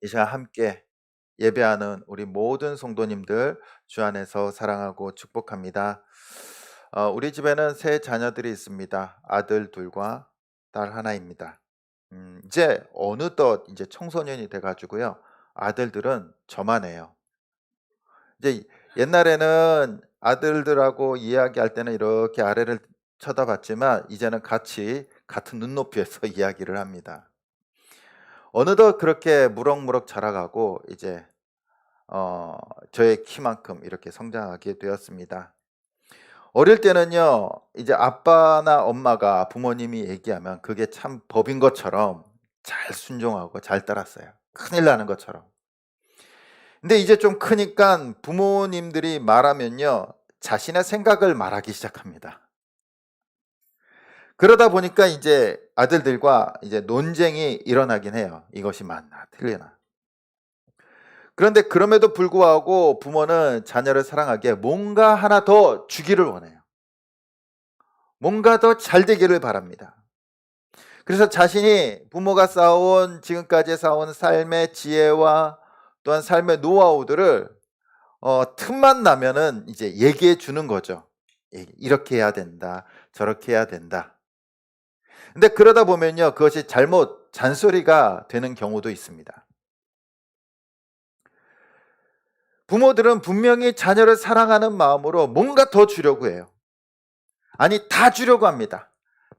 이 시간 함께 예배하는 우리 모든 성도님들 주 안에서 사랑하고 축복합니다. 우리 집에는 세 자녀들이 있습니다. 아들 둘과 딸 하나입니다. 이제 어느덧 이제 청소년이 돼가지고요. 아들들은 저만 해요. 이제 옛날에는 아들들하고 이야기할 때는 이렇게 아래를 쳐다봤지만 이제는 같이 같은 눈높이에서 이야기를 합니다. 어느덧 그렇게 무럭무럭 자라가고 이제 저의 키만큼 이렇게 성장하게 되었습니다. 어릴 때는요, 이제 아빠나 엄마가 부모님이 얘기하면 그게 참 법인 것처럼 잘 순종하고 잘 따랐어요. 큰일 나는 것처럼. 근데 이제 좀 크니까 부모님들이 말하면요, 자신의 생각을 말하기 시작합니다. 그러다 보니까 이제 아들들과 이제 논쟁이 일어나긴 해요. 이것이 맞나, 틀리나. 그런데 그럼에도 불구하고 부모는 자녀를 사랑하기에 뭔가 하나 더 주기를 원해요. 뭔가 더 잘 되기를 바랍니다. 그래서 자신이 부모가 쌓아온 지금까지 쌓아온 삶의 지혜와 또한 삶의 노하우들을 틈만 나면은 이제 얘기해 주는 거죠. 이렇게 해야 된다. 저렇게 해야 된다. 근데 그러다 보면요. 그것이 잘못 잔소리가 되는 경우도 있습니다. 부모들은 분명히 자녀를 사랑하는 마음으로 뭔가 더 주려고 해요. 아니, 다 주려고 합니다.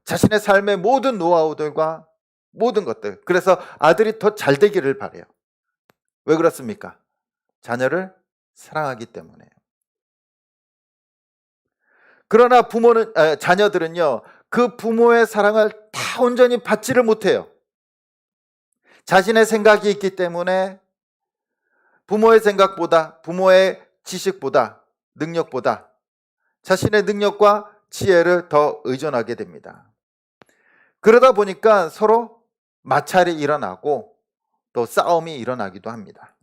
자신의 삶의 모든 노하우들과 모든 것들. 그래서 아들이 더 잘 되기를 바래요. 왜 그렇습니까? 자녀를 사랑하기 때문에요. 그러나 자녀들은요, 그 부모의 사랑을 다 온전히 받지를 못해요. 자신의 생각이 있기 때문에 부모의 생각보다, 부모의 지식보다, 능력보다 자신의 능력과 지혜를 더 의존하게 됩니다. 그러다 보니까 서로 마찰이 일어나고 또 싸움이 일어나기도 합니다.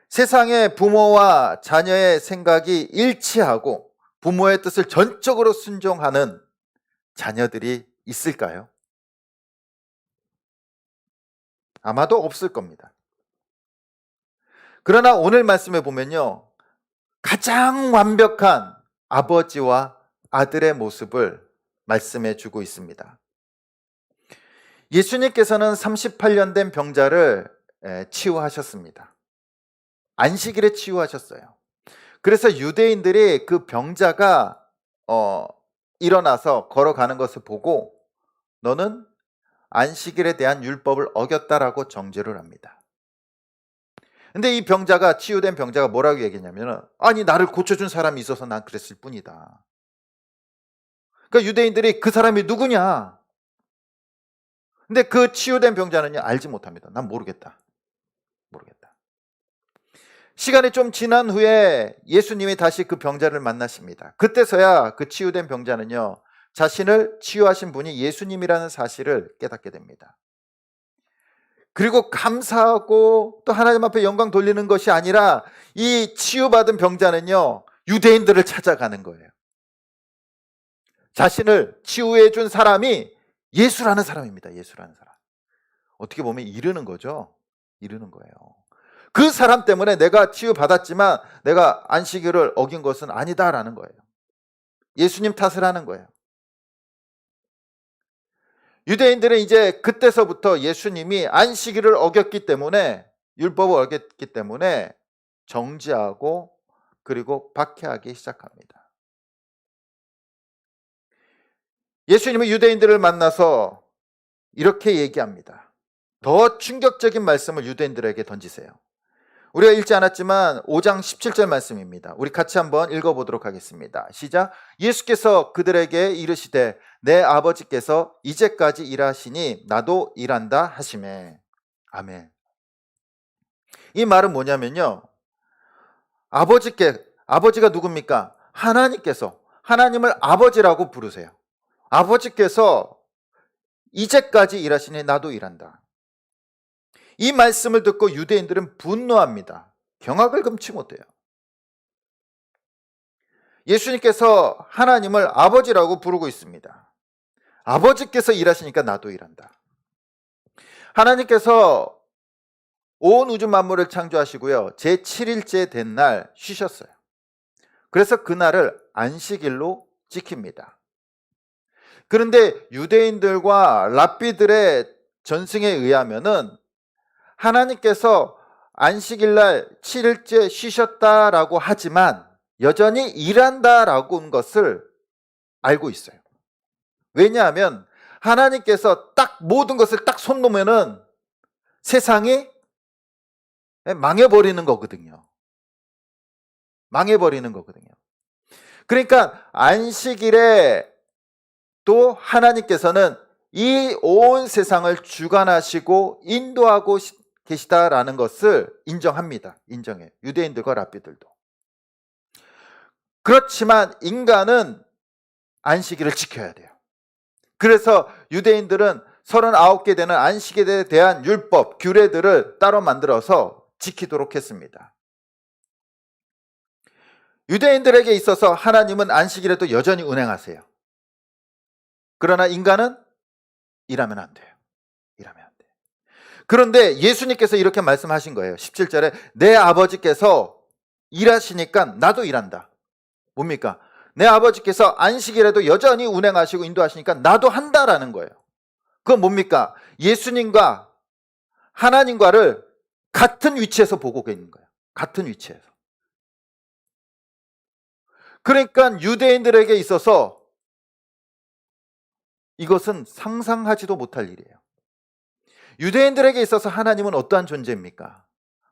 세상에 부모와 자녀의 생각이 일치하고 부모의 뜻을 전적으로 순종하는 자녀들이 있을까요? 아마도 없을 겁니다. 그러나 오늘 말씀에 보면요, 가장 완벽한 아버지와 아들의 모습을 말씀해 주고 있습니다. 예수님께서는 38년 된 병자를 치유하셨습니다. 안식일에 치유하셨어요. 그래서 유대인들이 그 병자가 일어나서 걸어가는 것을 보고 너는 안식일에 대한 율법을 어겼다라고 정죄를 합니다. 근데 이 병자가, 치유된 병자가 뭐라고 얘기했냐면, 아니 나를 고쳐준 사람이 있어서 난 그랬을 뿐이다. 그러니까 유대인들이 그 사람이 누구냐? 근데 그 치유된 병자는요, 알지 못합니다. 난 모르겠다. 시간이 좀 지난 후에 예수님이 다시 그 병자를 만나십니다. 그때서야 그 치유된 병자는요, 자신을 치유하신 분이 예수님이라는 사실을 깨닫게 됩니다. 그리고 감사하고 또 하나님 앞에 영광 돌리는 것이 아니라 이 치유받은 병자는요, 유대인들을 찾아가는 거예요. 자신을 치유해 준 사람이 예수라는 사람입니다. 예수라는 사람. 어떻게 보면 이르는 거죠. 이르는 거예요. 그 사람 때문에 내가 치유받았지만 내가 안식일을 어긴 것은 아니다라는 거예요. 예수님 탓을 하는 거예요. 유대인들은 이제 그때서부터 예수님이 안식일을 어겼기 때문에, 율법을 어겼기 때문에 정죄하고 그리고 박해하기 시작합니다. 예수님은 유대인들을 만나서 이렇게 얘기합니다. 더 충격적인 말씀을 유대인들에게 던지세요. 우리가 읽지 않았지만 5장 17절 말씀입니다. 우리 같이 한번 읽어보도록 하겠습니다. 시작. 예수께서 그들에게 이르시되 내 아버지께서 이제까지 일하시니 나도 일한다 하시매. 아멘. 이 말은 뭐냐면요, 아버지가 누굽니까? 하나님께서, 하나님을 아버지라고 부르세요. 아버지께서 이제까지 일하시니 나도 일한다. 이 말씀을 듣고 유대인들은 분노합니다. 경악을 금치 못해요. 예수님께서 하나님을 아버지라고 부르고 있습니다. 아버지께서 일하시니까 나도 일한다. 하나님께서 온 우주 만물을 창조하시고요. 제7일째 된 날 쉬셨어요. 그래서 그날을 안식일로 지킵니다. 그런데 유대인들과 랍비들의 전승에 의하면은 하나님께서 안식일날 7일째 쉬셨다라고 하지만 여전히 일한다라고 한 것을 알고 있어요. 왜냐하면 하나님께서 딱 모든 것을 딱 손 놓으면은 세상이 망해버리는 거거든요. 망해버리는 거거든요. 그러니까 안식일에 또 하나님께서는 이 온 세상을 주관하시고 인도하고 계시다라는 것을 인정합니다. 인정해요. 유대인들과 랍비들도. 그렇지만 인간은 안식일을 지켜야 돼요. 그래서 유대인들은 39개 되는 안식일에 대한 율법, 규례들을 따로 만들어서 지키도록 했습니다. 유대인들에게 있어서 하나님은 안식일에도 여전히 운행하세요. 그러나 인간은 일하면 안 돼요. 일하면 안 돼요. 그런데 예수님께서 이렇게 말씀하신 거예요. 17절에 내 아버지께서 일하시니까 나도 일한다. 뭡니까? 내 아버지께서 안식일에도 여전히 운행하시고 인도하시니까 나도 한다라는 거예요. 그건 뭡니까? 예수님과 하나님과를 같은 위치에서 보고 계신 거예요. 같은 위치에서. 그러니까 유대인들에게 있어서 이것은 상상하지도 못할 일이에요. 유대인들에게 있어서 하나님은 어떠한 존재입니까?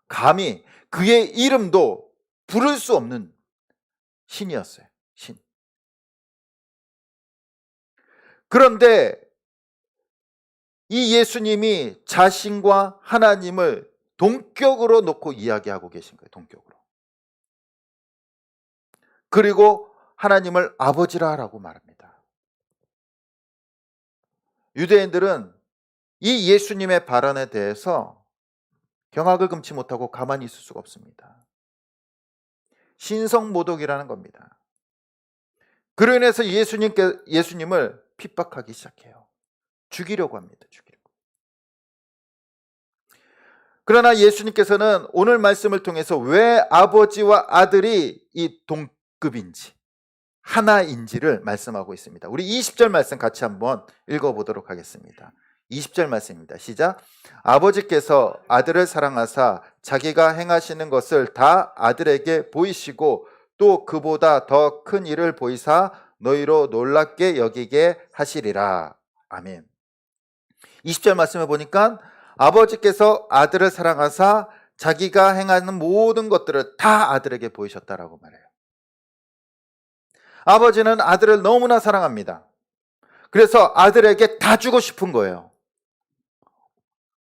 감히 그의 이름도 부를 수 없는 신이었어요. 신. 그런데 이 예수님이 자신과 하나님을 동격으로 놓고 이야기하고 계신 거예요. 동격으로. 그리고 하나님을 아버지라고 말합니다. 유대인들은 이 예수님의 발언에 대해서 경악을 금치 못하고 가만히 있을 수가 없습니다. 신성모독이라는 겁니다. 그로 인해서 예수님을 핍박하기 시작해요. 죽이려고 합니다. 죽이려고. 그러나 예수님께서는 오늘 말씀을 통해서 왜 아버지와 아들이 이 동급인지 하나인지를 말씀하고 있습니다. 우리 20절 말씀 같이 한번 읽어보도록 하겠습니다. 20절 말씀입니다. 시작. 아버지께서 아들을 사랑하사 자기가 행하시는 것을 다 아들에게 보이시고 또 그보다 더 큰 일을 보이사 너희로 놀랍게 여기게 하시리라. 아멘. 20절 말씀에 보니까 아버지께서 아들을 사랑하사 자기가 행하는 모든 것들을 다 아들에게 보이셨다라고 말해요. 아버지는 아들을 너무나 사랑합니다. 그래서 아들에게 다 주고 싶은 거예요.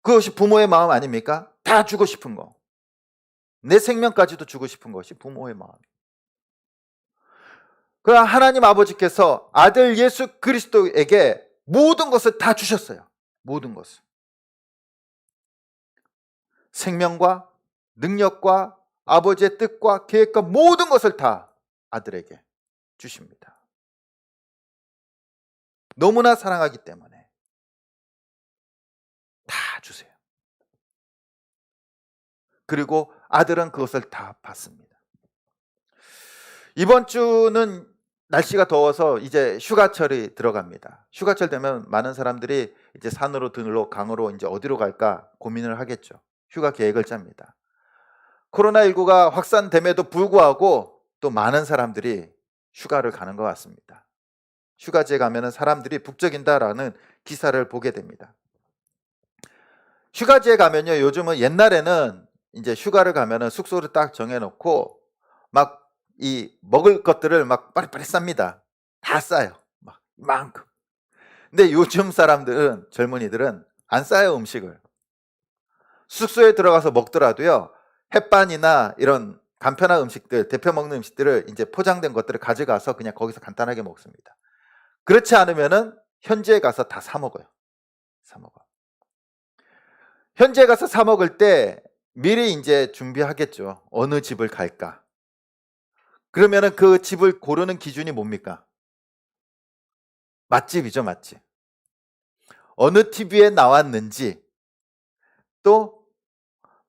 그것이 부모의 마음 아닙니까? 다 주고 싶은 거. 내 생명까지도 주고 싶은 것이 부모의 마음. 그러나 하나님 아버지께서 아들 예수 그리스도에게 모든 것을 다 주셨어요. 모든 것을. 생명과 능력과 아버지의 뜻과 계획과 모든 것을 다 아들에게 주십니다. 너무나 사랑하기 때문에 다 주세요. 그리고 아들은 그것을 다 받습니다. 이번 주는 날씨가 더워서 이제 휴가철이 들어갑니다. 휴가철 되면 많은 사람들이 이제 산으로 들로 강으로 이제 어디로 갈까 고민을 하겠죠. 휴가 계획을 짭니다. 코로나19가 확산됨에도 불구하고 또 많은 사람들이 휴가를 가는 것 같습니다. 휴가지에 가면은 사람들이 북적인다라는 기사를 보게 됩니다. 휴가지에 가면요, 요즘은 옛날에는 이제 휴가를 가면은 숙소를 딱 정해놓고 막 이 먹을 것들을 막 빠리빠리 쌉니다. 다 싸요. 막 이만큼. 근데 요즘 사람들은, 젊은이들은 안 싸요, 음식을. 숙소에 들어가서 먹더라도요, 햇반이나 이런 간편한 음식들, 대표 먹는 음식들을 이제 포장된 것들을 가져가서 그냥 거기서 간단하게 먹습니다. 그렇지 않으면은 현지에 가서 다 사 먹어요. 사 먹어. 현지에 가서 사 먹을 때 미리 이제 준비하겠죠. 어느 집을 갈까? 그러면은 그 집을 고르는 기준이 뭡니까? 맛집이죠, 맛집. 어느 TV에 나왔는지, 집도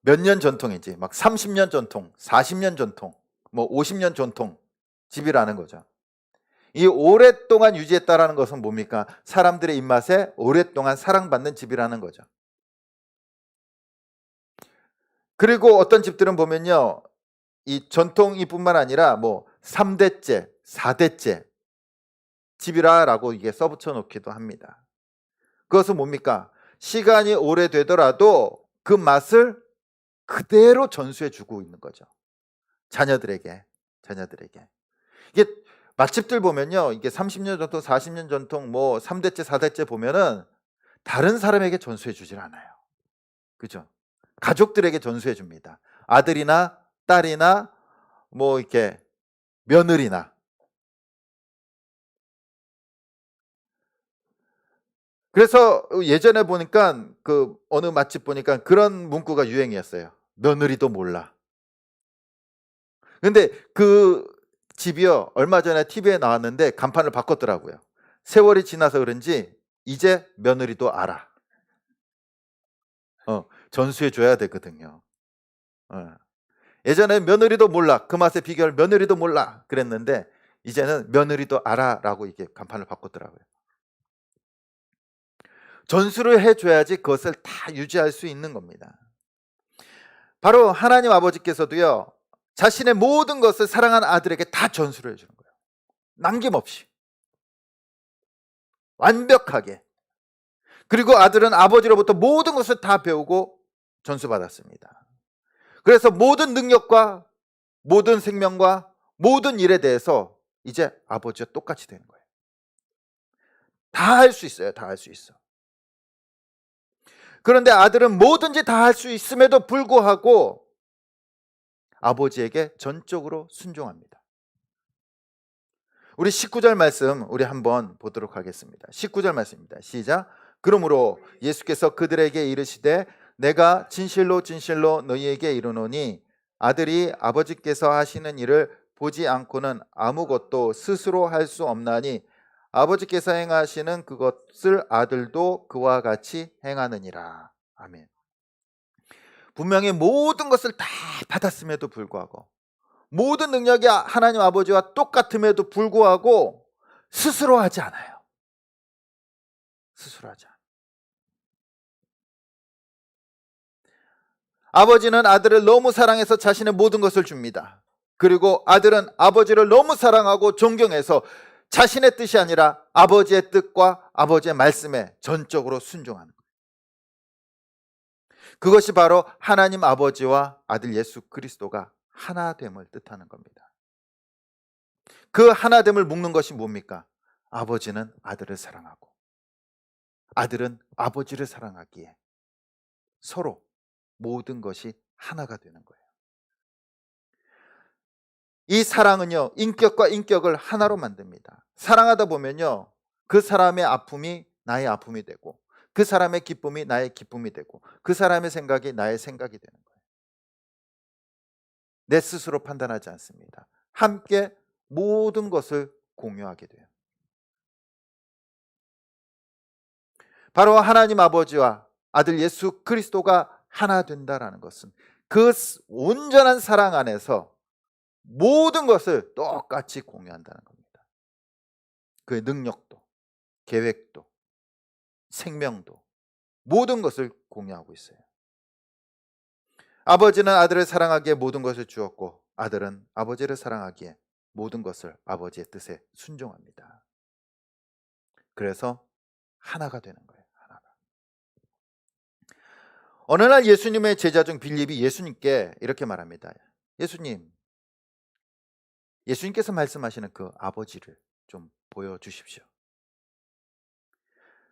몇 년 전통인지, 막 30년 전통, 40년 전통, 뭐 50년 전통 집이라는 거죠. 이 오랫동안 유지했다라는 것은 뭡니까? 사람들의 입맛에 오랫동안 사랑받는 집이라는 거죠. 그리고 어떤 집들은 보면요, 이 전통이뿐만 아니라 뭐 3대째, 4대째 집이라고 이게 써붙여 놓기도 합니다. 그것은 뭡니까? 시간이 오래되더라도 그 맛을 그대로 전수해 주고 있는 거죠. 자녀들에게. 이게 맛집들 보면요, 이게 30년 전통, 40년 전통, 뭐 3대째, 4대째 보면은 다른 사람에게 전수해 주질 않아요. 그죠? 가족들에게 전수해 줍니다. 아들이나 딸이나 뭐 이렇게 며느리나. 그래서 예전에 보니까 그 어느 맛집 보니까 그런 문구가 유행이었어요. 며느리도 몰라. 근데 그 집이요, 얼마 전에 TV에 나왔는데 간판을 바꿨더라고요. 세월이 지나서 그런지 이제 며느리도 알아. 전수해 줘야 되거든요. 예전에 며느리도 몰라, 그 맛의 비결 며느리도 몰라 그랬는데 이제는 며느리도 알아라고 이게 간판을 바꿨더라고요. 전수를 해줘야지 그것을 다 유지할 수 있는 겁니다. 바로 하나님 아버지께서도요, 자신의 모든 것을 사랑하는 아들에게 다 전수를 해주는 거예요. 남김없이, 완벽하게. 그리고 아들은 아버지로부터 모든 것을 다 배우고 전수받았습니다. 그래서 모든 능력과 모든 생명과 모든 일에 대해서 이제 아버지와 똑같이 되는 거예요. 다 할 수 있어요. 다 할 수 있어. 그런데 아들은 뭐든지 다 할 수 있음에도 불구하고 아버지에게 전적으로 순종합니다. 우리 19절 말씀 우리 한번 보도록 하겠습니다. 19절 말씀입니다. 시작. 그러므로 예수께서 그들에게 이르시되 내가 진실로 진실로 너희에게 이르노니 아들이 아버지께서 하시는 일을 보지 않고는 아무것도 스스로 할 수 없나니 아버지께서 행하시는 그것을 아들도 그와 같이 행하느니라. 아멘. 분명히 모든 것을 다 받았음에도 불구하고, 모든 능력이 하나님 아버지와 똑같음에도 불구하고 스스로 하지 않아요. 스스로 하지 않아요. 아버지는 아들을 너무 사랑해서 자신의 모든 것을 줍니다. 그리고 아들은 아버지를 너무 사랑하고 존경해서 자신의 뜻이 아니라 아버지의 뜻과 아버지의 말씀에 전적으로 순종하는 거예요. 그것이 바로 하나님 아버지와 아들 예수 그리스도가 하나됨을 뜻하는 겁니다. 그 하나됨을 묶는 것이 뭡니까? 아버지는 아들을 사랑하고 아들은 아버지를 사랑하기에 서로 모든 것이 하나가 되는 거예요. 이 사랑은요, 인격과 인격을 하나로 만듭니다. 사랑하다 보면요, 그 사람의 아픔이 나의 아픔이 되고 그 사람의 기쁨이 나의 기쁨이 되고 그 사람의 생각이 나의 생각이 되는 거예요. 내 스스로 판단하지 않습니다. 함께 모든 것을 공유하게 돼요. 바로 하나님 아버지와 아들 예수 그리스도가 하나 된다라는 것은 그 온전한 사랑 안에서 모든 것을 똑같이 공유한다는 겁니다. 그의 능력도, 계획도, 생명도, 모든 것을 공유하고 있어요. 아버지는 아들을 사랑하기에 모든 것을 주었고 아들은 아버지를 사랑하기에 모든 것을 아버지의 뜻에 순종합니다. 그래서 하나가 되는 거예요. 하나가. 어느 날 예수님의 제자 중 빌립이 예수님께 이렇게 말합니다. 예수님께서 말씀하시는 그 아버지를 좀 보여주십시오.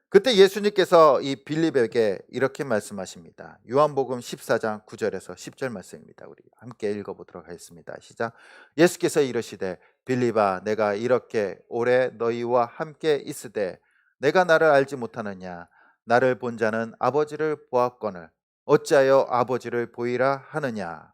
그때 예수님께서 이 빌립에게 이렇게 말씀하십니다. 요한복음 14장 9절에서 10절 말씀입니다. 우리 함께 읽어보도록 하겠습니다. 시작. 예수께서 이르시되 빌립아 내가 이렇게 오래 너희와 함께 있으되 내가 나를 알지 못하느냐. 나를 본 자는 아버지를 보았거늘 어찌하여 아버지를 보이라 하느냐.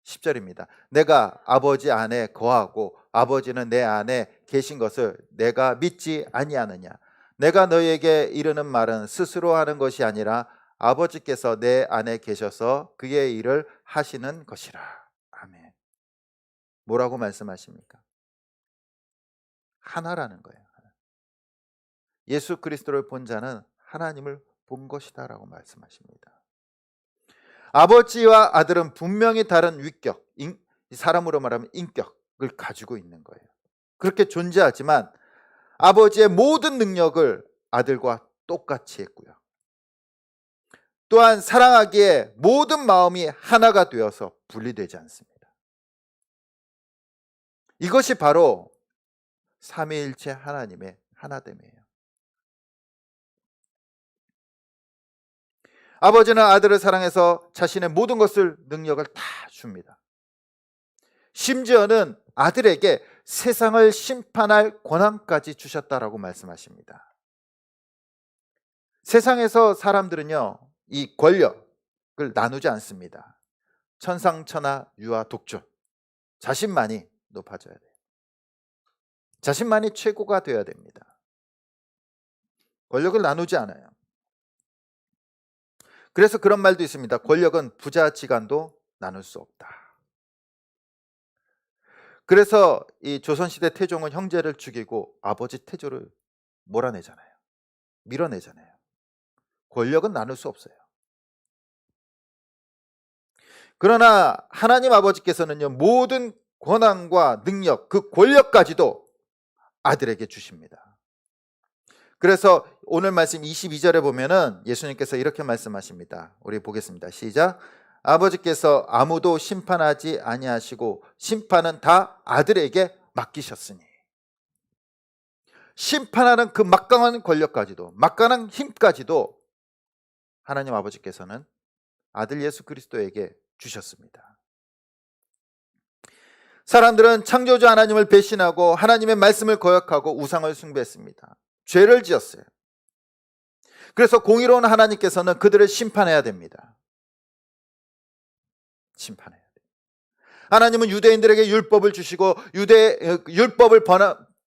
10절입니다. 내가 아버지 안에 거하고 아버지는 내 안에 계신 것을 내가 믿지 아니하느냐. 내가 너희에게 이르는 말은 스스로 하는 것이 아니라 아버지께서 내 안에 계셔서 그의 일을 하시는 것이라. 아멘. 뭐라고 말씀하십니까? 하나라는 거예요. 예수 그리스도를 본 자는 하나님을 본 것이다 라고 말씀하십니다. 아버지와 아들은 분명히 다른 위격, 사람으로 말하면 인격을 가지고 있는 거예요. 그렇게 존재하지만 아버지의 모든 능력을 아들과 똑같이 했고요. 또한 사랑하기에 모든 마음이 하나가 되어서 분리되지 않습니다. 이것이 바로 삼위일체 하나님의 하나됨이에요. 아버지는 아들을 사랑해서 자신의 모든 것을 능력을 다 줍니다. 심지어는 아들에게 세상을 심판할 권한까지 주셨다라고 말씀하십니다. 세상에서 사람들은요, 이 권력을 나누지 않습니다. 천상천하 유아 독존, 자신만이 높아져야 돼요. 자신만이 최고가 되어야 됩니다. 권력을 나누지 않아요. 그래서 그런 말도 있습니다. 권력은 부자지간도 나눌 수 없다. 그래서 이 조선시대 태종은 형제를 죽이고 아버지 태조를 몰아내잖아요. 밀어내잖아요. 권력은 나눌 수 없어요. 그러나 하나님 아버지께서는요, 모든 권한과 능력, 그 권력까지도 아들에게 주십니다. 그래서 오늘 말씀 22절에 보면은 예수님께서 이렇게 말씀하십니다. 우리 보겠습니다. 시작. 아버지께서 아무도 심판하지 아니하시고 심판은 다 아들에게 맡기셨으니. 심판하는 그 막강한 권력까지도, 막강한 힘까지도 하나님 아버지께서는 아들 예수 그리스도에게 주셨습니다. 사람들은 창조주 하나님을 배신하고 하나님의 말씀을 거역하고 우상을 숭배했습니다. 죄를 지었어요. 그래서 공의로운 하나님께서는 그들을 심판해야 됩니다. 심판해야 돼요. 하나님은 유대인들에게 율법을 주시고 율법을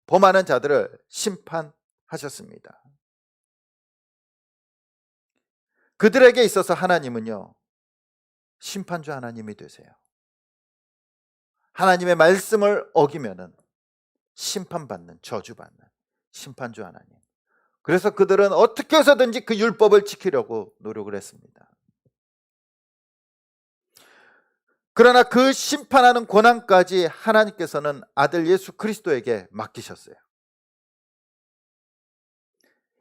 범하는 자들을 심판하셨습니다. 그들에게 있어서 하나님은요, 심판주 하나님이 되세요. 하나님의 말씀을 어기면은 심판받는, 저주받는 심판주 하나님. 그래서 그들은 어떻게 해서든지 그 율법을 지키려고 노력을 했습니다. 그러나 그 심판하는 권한까지 하나님께서는 아들 예수 그리스도에게 맡기셨어요.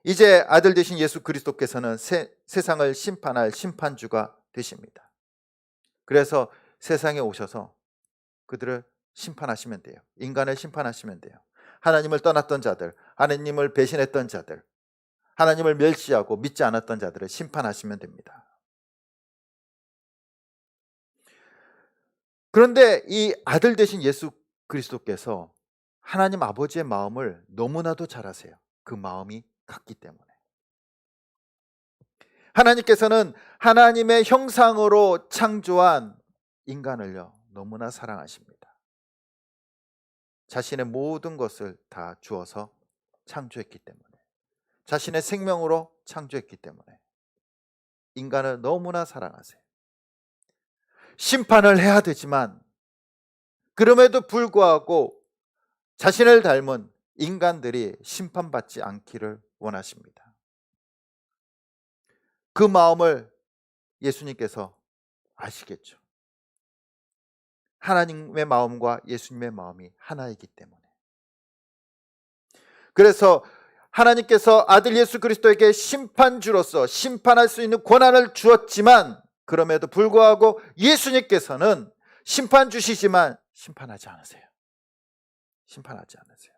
이제 아들 되신 예수 그리스도께서는 세상을 심판할 심판주가 되십니다. 그래서 세상에 오셔서 그들을 심판하시면 돼요. 인간을 심판하시면 돼요. 하나님을 떠났던 자들, 하나님을 배신했던 자들, 하나님을 멸시하고 믿지 않았던 자들을 심판하시면 됩니다. 그런데 이 아들 되신 예수 그리스도께서 하나님 아버지의 마음을 너무나도 잘 아세요. 그 마음이 같기 때문에. 하나님께서는 하나님의 형상으로 창조한 인간을요, 너무나 사랑하십니다. 자신의 모든 것을 다 주어서 창조했기 때문에, 자신의 생명으로 창조했기 때문에 인간을 너무나 사랑하세요. 심판을 해야 되지만 그럼에도 불구하고 자신을 닮은 인간들이 심판받지 않기를 원하십니다. 그 마음을 예수님께서 아시겠죠. 하나님의 마음과 예수님의 마음이 하나이기 때문에. 그래서 하나님께서 아들 예수 그리스도에게 심판주로서 심판할 수 있는 권한을 주었지만 그럼에도 불구하고 예수님께서는 심판주시지만 심판하지 않으세요. 심판하지 않으세요.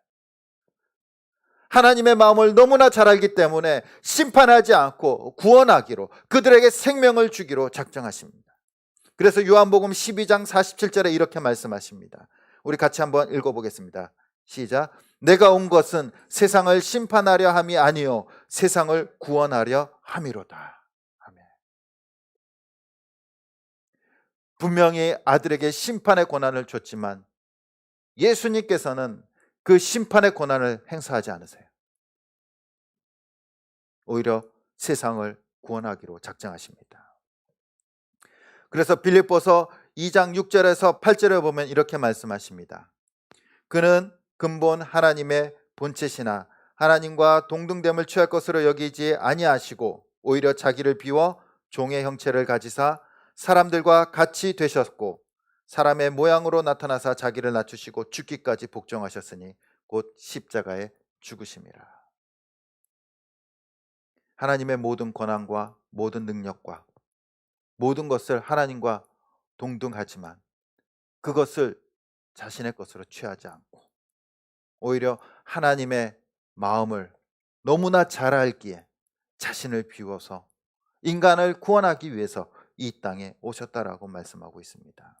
하나님의 마음을 너무나 잘 알기 때문에 심판하지 않고 구원하기로, 그들에게 생명을 주기로 작정하십니다. 그래서 요한복음 12장 47절에 이렇게 말씀하십니다. 우리 같이 한번 읽어보겠습니다. 시작. 내가 온 것은 세상을 심판하려 함이 아니요 세상을 구원하려 함이로다. 아멘. 분명히 아들에게 심판의 권한을 줬지만 예수님께서는 그 심판의 권한을 행사하지 않으세요. 오히려 세상을 구원하기로 작정하십니다. 그래서 빌립보서 2장 6절에서 8절에 보면 이렇게 말씀하십니다. 그는 근본 하나님의 본체시나 하나님과 동등됨을 취할 것으로 여기지 아니하시고 오히려 자기를 비워 종의 형체를 가지사 사람들과 같이 되셨고 사람의 모양으로 나타나사 자기를 낮추시고 죽기까지 복종하셨으니 곧 십자가에 죽으심이라. 하나님의 모든 권한과 모든 능력과 모든 것을 하나님과 동등하지만 그것을 자신의 것으로 취하지 않고 오히려 하나님의 마음을 너무나 잘 알기에 자신을 비워서 인간을 구원하기 위해서 이 땅에 오셨다라고 말씀하고 있습니다.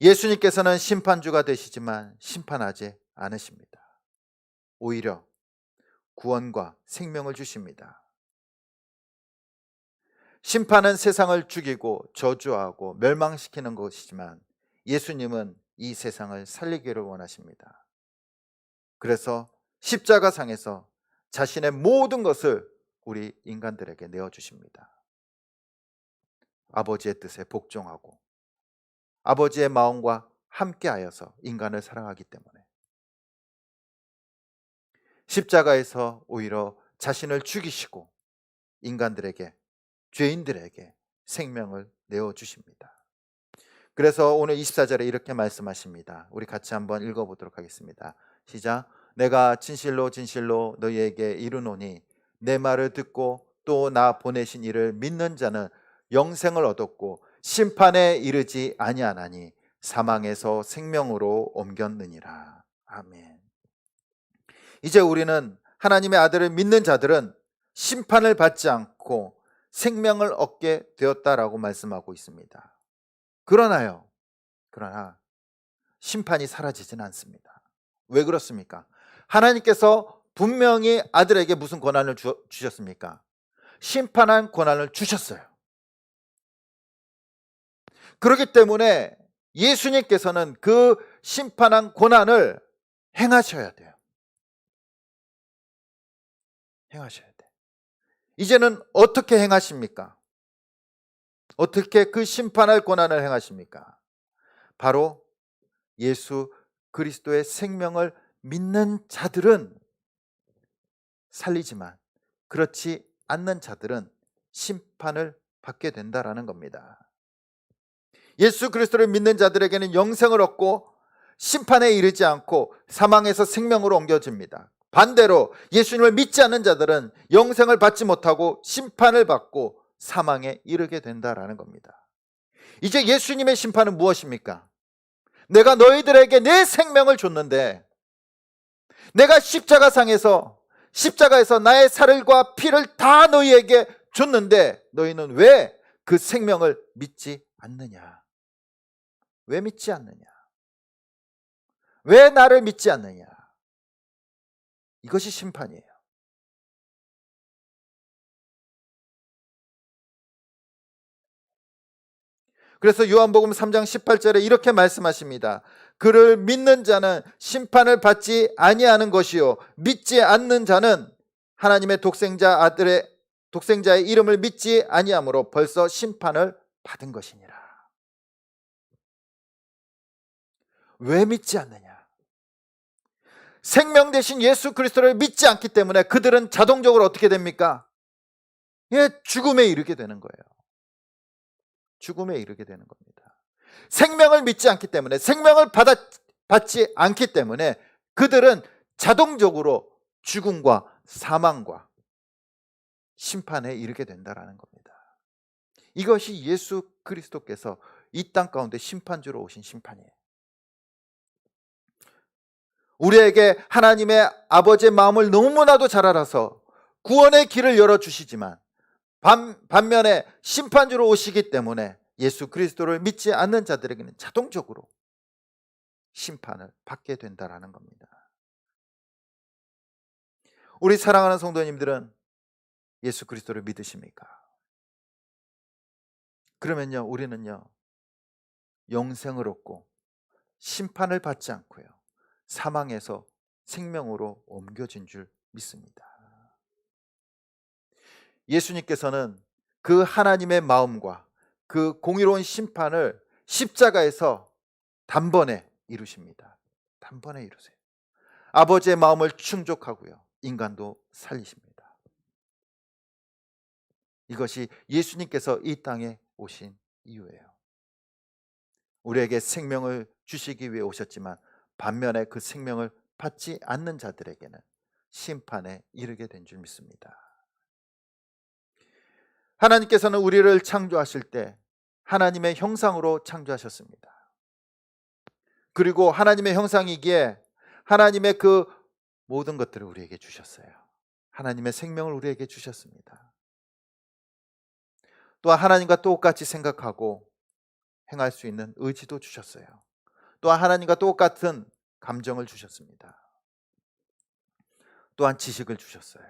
예수님께서는 심판주가 되시지만 심판하지 않으십니다. 오히려 구원과 생명을 주십니다. 심판은 세상을 죽이고 저주하고 멸망시키는 것이지만 예수님은 이 세상을 살리기를 원하십니다. 그래서 십자가상에서 자신의 모든 것을 우리 인간들에게 내어주십니다. 아버지의 뜻에 복종하고 아버지의 마음과 함께하여서 인간을 사랑하기 때문에 십자가에서 오히려 자신을 죽이시고 인간들에게, 죄인들에게 생명을 내어주십니다. 그래서 오늘 24절에 이렇게 말씀하십니다. 우리 같이 한번 읽어보도록 하겠습니다. 시작. 내가 진실로 진실로 너희에게 이르노니 내 말을 듣고 또 나 보내신 이를 믿는 자는 영생을 얻었고 심판에 이르지 아니하나니 사망에서 생명으로 옮겼느니라. 아멘. 이제 우리는 하나님의 아들을 믿는 자들은 심판을 받지 않고 생명을 얻게 되었다라고 말씀하고 있습니다. 그러나 심판이 사라지진 않습니다. 왜 그렇습니까? 하나님께서 분명히 아들에게 무슨 권한을 주셨습니까? 심판한 권한을 주셨어요. 그렇기 때문에 예수님께서는 그 심판한 권한을 행하셔야 돼요. 행하셔야 돼. 이제는 어떻게 행하십니까? 어떻게 그 심판할 권한을 행하십니까? 바로 예수 그리스도의 생명을 믿는 자들은 살리지만 그렇지 않는 자들은 심판을 받게 된다라는 겁니다. 예수 그리스도를 믿는 자들에게는 영생을 얻고 심판에 이르지 않고 사망에서 생명으로 옮겨집니다. 반대로 예수님을 믿지 않는 자들은 영생을 받지 못하고 심판을 받고 사망에 이르게 된다라는 겁니다. 이제 예수님의 심판은 무엇입니까? 내가 너희들에게 내 생명을 줬는데 내가 십자가에서 나의 살과 피를 다 너희에게 줬는데 너희는 왜 그 생명을 믿지 않느냐? 왜 믿지 않느냐? 왜 나를 믿지 않느냐? 이것이 심판이에요. 그래서 요한복음 3장 18절에 이렇게 말씀하십니다. 그를 믿는 자는 심판을 받지 아니하는 것이요 믿지 않는 자는 하나님의 독생자의 이름을 믿지 아니함으로 벌써 심판을 받은 것이니라. 왜 믿지 않느냐? 생명 대신 예수 그리스도를 믿지 않기 때문에 그들은 자동적으로 어떻게 됩니까? 죽음에 이르게 되는 거예요. 죽음에 이르게 되는 겁니다. 생명을 믿지 않기 때문에, 생명을 받지 않기 때문에 그들은 자동적으로 죽음과 사망과 심판에 이르게 된다는 겁니다. 이것이 예수 그리스도께서 이 땅 가운데 심판주로 오신 심판이에요. 우리에게 하나님의 아버지의 마음을 너무나도 잘 알아서 구원의 길을 열어주시지만 반면에 심판주로 오시기 때문에 예수 그리스도를 믿지 않는 자들에게는 자동적으로 심판을 받게 된다는 겁니다. 우리 사랑하는 성도님들은 예수 그리스도를 믿으십니까? 그러면요, 우리는요, 영생을 얻고 심판을 받지 않고요, 사망에서 생명으로 옮겨진 줄 믿습니다. 예수님께서는 그 하나님의 마음과 그 공의로운 심판을 십자가에서 단번에 이루십니다. 단번에 이루세요. 아버지의 마음을 충족하고요, 인간도 살리십니다. 이것이 예수님께서 이 땅에 오신 이유예요. 우리에게 생명을 주시기 위해 오셨지만 반면에 그 생명을 받지 않는 자들에게는 심판에 이르게 된 줄 믿습니다. 하나님께서는 우리를 창조하실 때 하나님의 형상으로 창조하셨습니다. 그리고 하나님의 형상이기에 하나님의 그 모든 것들을 우리에게 주셨어요. 하나님의 생명을 우리에게 주셨습니다. 또한 하나님과 똑같이 생각하고 행할 수 있는 의지도 주셨어요. 또한 하나님과 똑같은 감정을 주셨습니다. 또한 지식을 주셨어요.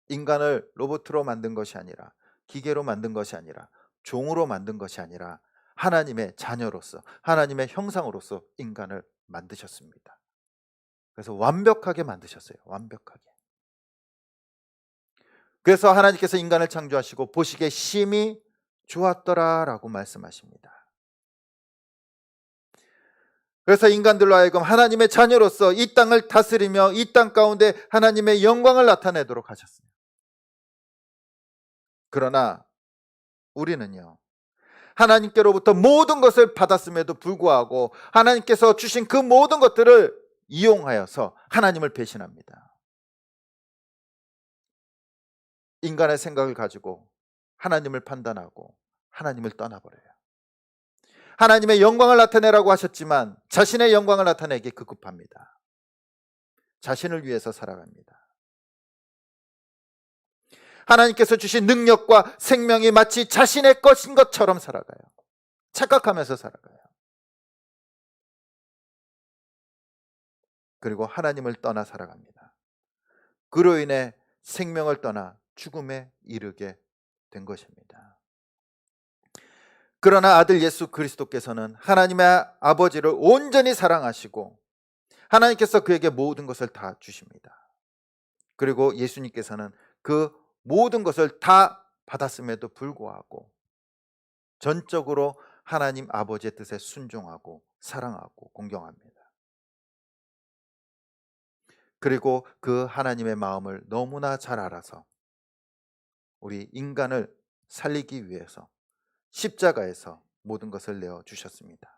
인간을 로봇으로 만든 것이 아니라, 기계로 만든 것이 아니라, 종으로 만든 것이 아니라 하나님의 자녀로서, 하나님의 형상으로서 인간을 만드셨습니다. 그래서 완벽하게 만드셨어요. 완벽하게. 그래서 하나님께서 인간을 창조하시고 보시기에 심히 좋았더라라고 말씀하십니다. 그래서 인간들로 하여금 하나님의 자녀로서 이 땅을 다스리며 이 땅 가운데 하나님의 영광을 나타내도록 하셨어요. 그러나 우리는요, 하나님께로부터 모든 것을 받았음에도 불구하고 하나님께서 주신 그 모든 것들을 이용하여서 하나님을 배신합니다. 인간의 생각을 가지고 하나님을 판단하고 하나님을 떠나버려요. 하나님의 영광을 나타내라고 하셨지만 자신의 영광을 나타내기 급급합니다. 자신을 위해서 살아갑니다. 하나님께서 주신 능력과 생명이 마치 자신의 것인 것처럼 살아가요. 착각하면서 살아가요. 그리고 하나님을 떠나 살아갑니다. 그로 인해 생명을 떠나 죽음에 이르게 된 것입니다. 그러나 아들 예수 그리스도께서는 하나님의 아버지를 온전히 사랑하시고 하나님께서 그에게 모든 것을 다 주십니다. 그리고 예수님께서는 그 모든 것을 다 받았음에도 불구하고 전적으로 하나님 아버지의 뜻에 순종하고 사랑하고 공경합니다. 그리고 그 하나님의 마음을 너무나 잘 알아서 우리 인간을 살리기 위해서 십자가에서 모든 것을 내어 주셨습니다.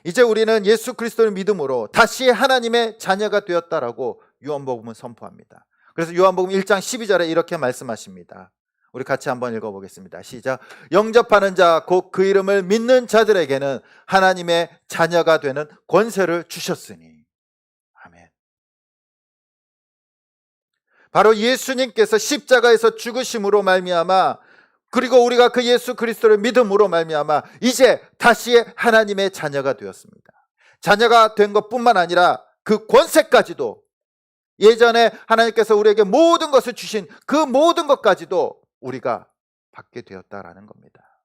이제 우리는 예수 그리스도를 믿음으로 다시 하나님의 자녀가 되었다라고 요한복음은 선포합니다. 그래서 요한복음 1장 12절에 이렇게 말씀하십니다. 우리 같이 한번 읽어보겠습니다. 시작. 영접하는 자 곧 그 이름을 믿는 자들에게는 하나님의 자녀가 되는 권세를 주셨으니. 아멘. 바로 예수님께서 십자가에서 죽으심으로 말미암아, 그리고 우리가 그 예수 그리스도를 믿음으로 말미암아 이제 다시 하나님의 자녀가 되었습니다. 자녀가 된 것뿐만 아니라 그 권세까지도, 예전에 하나님께서 우리에게 모든 것을 주신 그 모든 것까지도 우리가 받게 되었다라는 겁니다.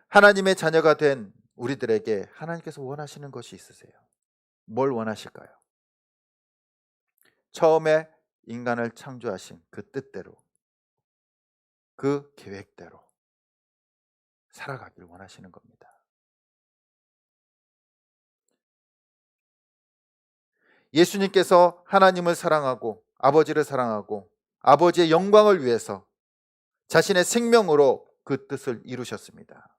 하나님의 자녀가 된 우리들에게 하나님께서 원하시는 것이 있으세요. 뭘 원하실까요? 처음에 인간을 창조하신 그 뜻대로, 그 계획대로 살아가길 원하시는 겁니다. 예수님께서 하나님을 사랑하고 아버지를 사랑하고 아버지의 영광을 위해서 자신의 생명으로 그 뜻을 이루셨습니다.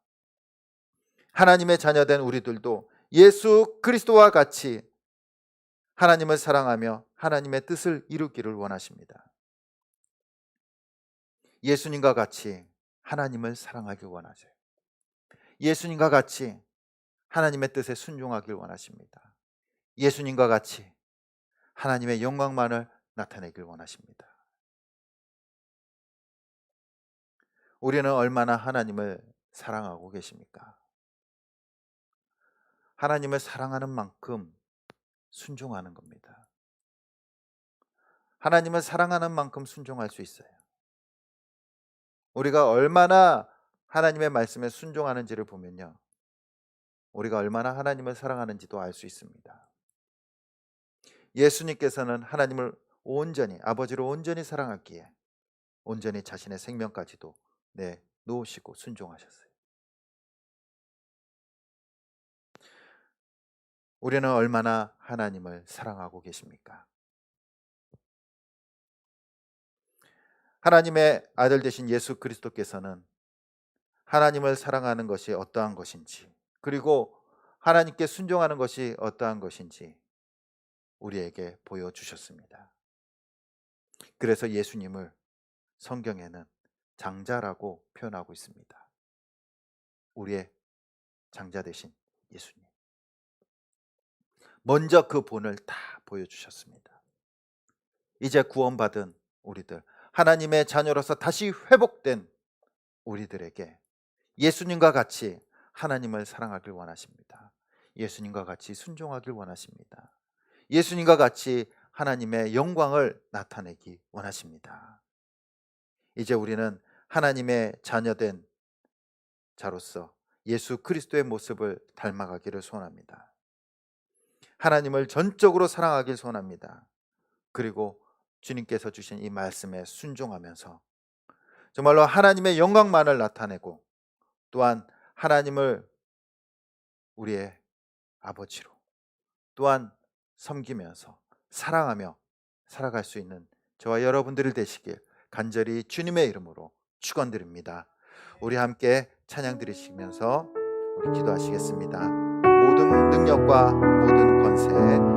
하나님의 자녀된 우리들도 예수 그리스도와 같이 하나님을 사랑하며 하나님의 뜻을 이루기를 원하십니다. 예수님과 같이 하나님을 사랑하길 원하세요. 예수님과 같이 하나님의 뜻에 순종하길 원하십니다. 예수님과 같이 하나님의 영광만을 나타내길 원하십니다. 우리는 얼마나 하나님을 사랑하고 계십니까? 하나님을 사랑하는 만큼 순종하는 겁니다. 하나님을 사랑하는 만큼 순종할 수 있어요. 우리가 얼마나 하나님의 말씀에 순종하는지를 보면요, 우리가 얼마나 하나님을 사랑하는지도 알 수 있습니다. 예수님께서는 하나님을 온전히, 아버지를 온전히 사랑하기에 온전히 자신의 생명까지도 놓으시고 순종하셨어요. 우리는 얼마나 하나님을 사랑하고 계십니까? 하나님의 아들 되신 예수 그리스도께서는 하나님을 사랑하는 것이 어떠한 것인지, 그리고 하나님께 순종하는 것이 어떠한 것인지 우리에게 보여주셨습니다. 그래서 예수님을 성경에는 장자라고 표현하고 있습니다. 우리의 장자 되신 예수님. 먼저 그 본을 다 보여주셨습니다. 이제 구원받은 우리들, 하나님의 자녀로서 다시 회복된 우리들에게 예수님과 같이 하나님을 사랑하길 원하십니다. 예수님과 같이 순종하길 원하십니다. 예수님과 같이 하나님의 영광을 나타내기 원하십니다. 이제 우리는 하나님의 자녀된 자로서 예수 그리스도의 모습을 닮아가기를 소원합니다. 하나님을 전적으로 사랑하길 소원합니다. 그리고 주님께서 주신 이 말씀에 순종하면서 정말로 하나님의 영광만을 나타내고, 또한 하나님을 우리의 아버지로 또한 섬기면서 사랑하며 살아갈 수 있는 저와 여러분들이 되시길 간절히 주님의 이름으로 축원드립니다. 우리 함께 찬양 드리시면서 우리 기도하시겠습니다. 모든 능력과 모든 권세